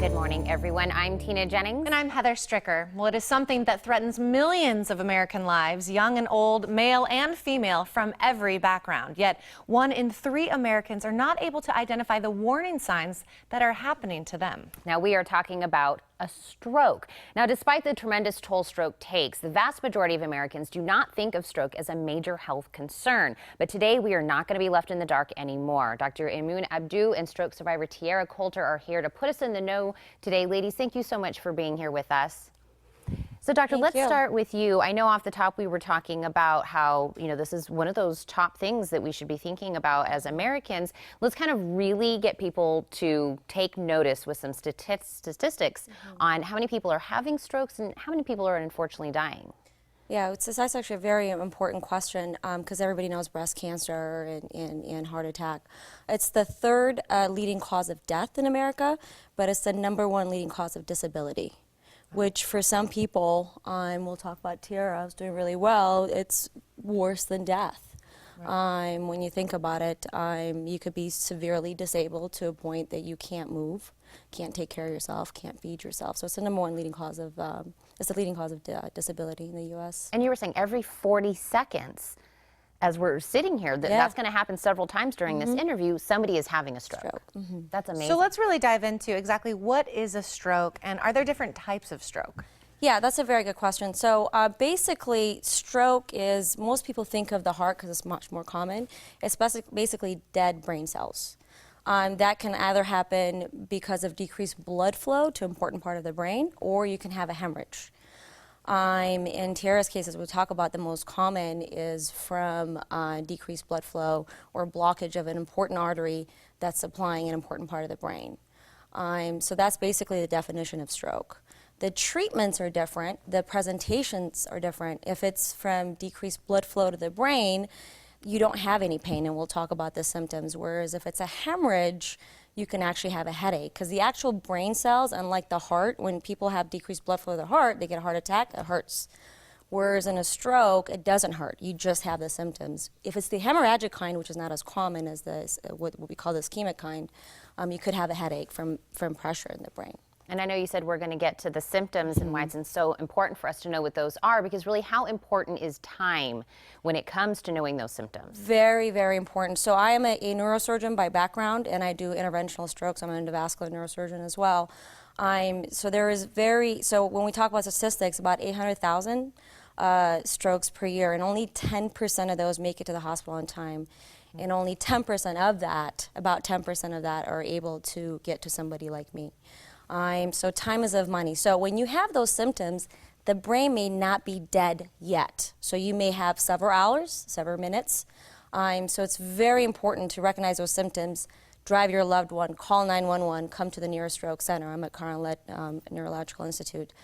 Good morning, everyone. I'm Tina Jennings. And I'm Heather Stricker. Well, it is something that threatens millions of American lives, young and old, male and female, from every background. Yet 1 in 3 Americans are not able to identify the warning signs that are happening to them. Now, we are talking about a stroke. Now, despite the tremendous toll stroke takes, the vast majority of Americans do not think of stroke as a major health concern. But today, we are not going to be left in the dark anymore. Dr. Imun Abdu and stroke survivor Tiara Coulter are here to put us in the know today. Ladies, thank you so much for being here with us. So, Doctor, let's start with you. I know off the top we were talking about how, this is one of those top things that we should be thinking about as Americans. Let's kind of really get people to take notice with some statistics on how many people are having strokes and how many people are unfortunately dying. Yeah, that's actually a very important question because everybody knows breast cancer and heart attack. It's the third leading cause of death in America, but it's the #1 leading cause of disability, which for some people, we'll talk about Tiara, who's doing really well, it's worse than death. Right. When you think about it, you could be severely disabled to a point that you can't move, can't take care of yourself, can't feed yourself. So it's the #1 leading cause of, it's the leading cause of disability in the U.S. And you were saying every 40 seconds, as we're sitting here, that's going to happen several times during this interview, somebody is having a stroke. That's amazing. So let's really dive into exactly what is a stroke, and are there different types of stroke? Yeah, that's a very good question. So basically, stroke is, most people think of the heart because it's much more common. It's basically dead brain cells. That can either happen because of decreased blood flow to an important part of the brain, or you can have a hemorrhage. In Tiara's case, as we'll talk about, the most common is from decreased blood flow or blockage of an important artery that's supplying an important part of the brain. So that's basically the definition of stroke. The treatments are different. The presentations are different. If it's from decreased blood flow to the brain, you don't have any pain, and we'll talk about the symptoms. Whereas if it's a hemorrhage, you can actually have a headache, because the actual brain cells, unlike the heart, when people have decreased blood flow to the heart, they get a heart attack, it hurts. Whereas in a stroke, it doesn't hurt. You just have the symptoms. If it's the hemorrhagic kind, which is not as common as what we call the ischemic kind, you could have a headache from pressure in the brain. And I know you said we're going to get to the symptoms and why it's so important for us to know what those are, because really, how important is time when it comes to knowing those symptoms? Very, very important. So I am a neurosurgeon by background, and I do interventional strokes. I'm an endovascular neurosurgeon as well. So when we talk about statistics, about 800,000 strokes per year, and only 10% of those make it to the hospital on time. And only 10% of that, about 10% of that, are able to get to somebody like me. So time is of money. So when you have those symptoms, the brain may not be dead yet. So you may have several hours, several minutes. So it's very important to recognize those symptoms, drive your loved one, call 911, come to the nearest stroke center. I'm at Carlin Neurological Institute.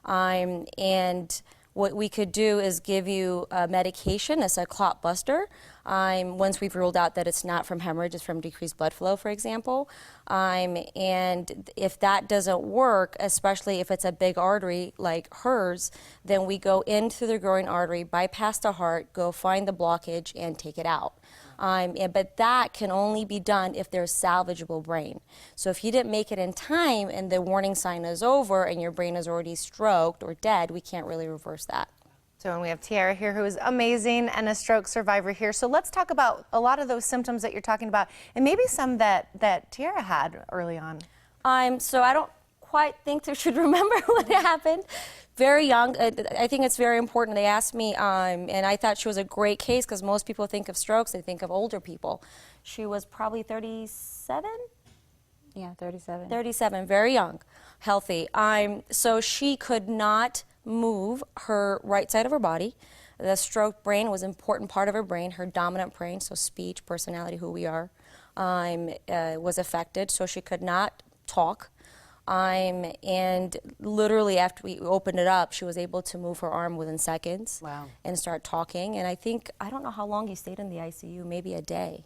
And what we could do is give you a medication, it's a clot buster, once we've ruled out that it's not from hemorrhage, it's from decreased blood flow, for example. And if that doesn't work, especially if it's a big artery like hers, then we go into the groin artery, bypass the heart, go find the blockage, and take it out. But that can only be done if there's salvageable brain. So if you didn't make it in time and the warning sign is over and your brain is already stroked or dead, we can't really reverse that. So and we have Tiara here, who is amazing and a stroke survivor here. So let's talk about a lot of those symptoms that you're talking about, and maybe some that Tiara had early on. So I don't quite think they should remember what happened. Very young. I think it's very important. They asked me, and I thought she was a great case because most people think of strokes, they think of older people. She was probably 37? Yeah, 37. 37, very young, healthy. So she could not move her right side of her body. The stroke brain was an important part of her brain, her dominant brain, so speech, personality, who we are, was affected, so she could not talk. And literally after we opened it up, she was able to move her arm within seconds. Wow. And start talking. And I don't know how long you stayed in the ICU, maybe a day.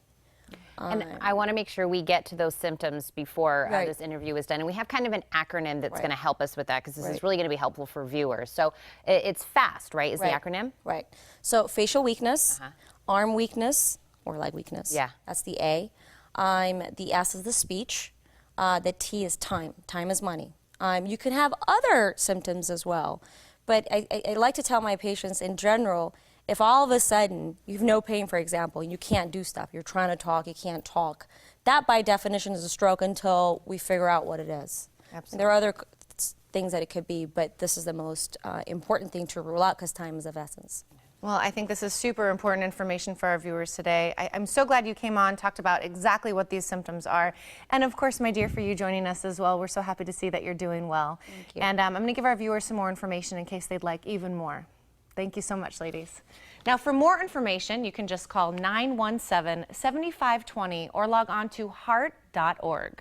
And I want to make sure we get to those symptoms before this interview is done. And we have kind of an acronym that's going to help us with that, because this is really going to be helpful for viewers. So it's FAST, right, is the acronym? Right. So facial weakness, arm weakness, or leg weakness. Yeah. That's the A. The S is the speech. The T is time. Time is money. You can have other symptoms as well, but I like to tell my patients in general, if all of a sudden you have no pain, for example, you can't do stuff, you're trying to talk, you can't talk, that by definition is a stroke until we figure out what it is. Absolutely. There are other things that it could be, but this is the most important thing to rule out because time is of essence. Well, I think this is super important information for our viewers today. I'm so glad you came on, talked about exactly what these symptoms are. And of course, my dear, for you joining us as well. We're so happy to see that you're doing well. Thank you. And I'm going to give our viewers some more information in case they'd like even more. Thank you so much, ladies. Now, for more information, you can just call 917-7520 or log on to heart.org.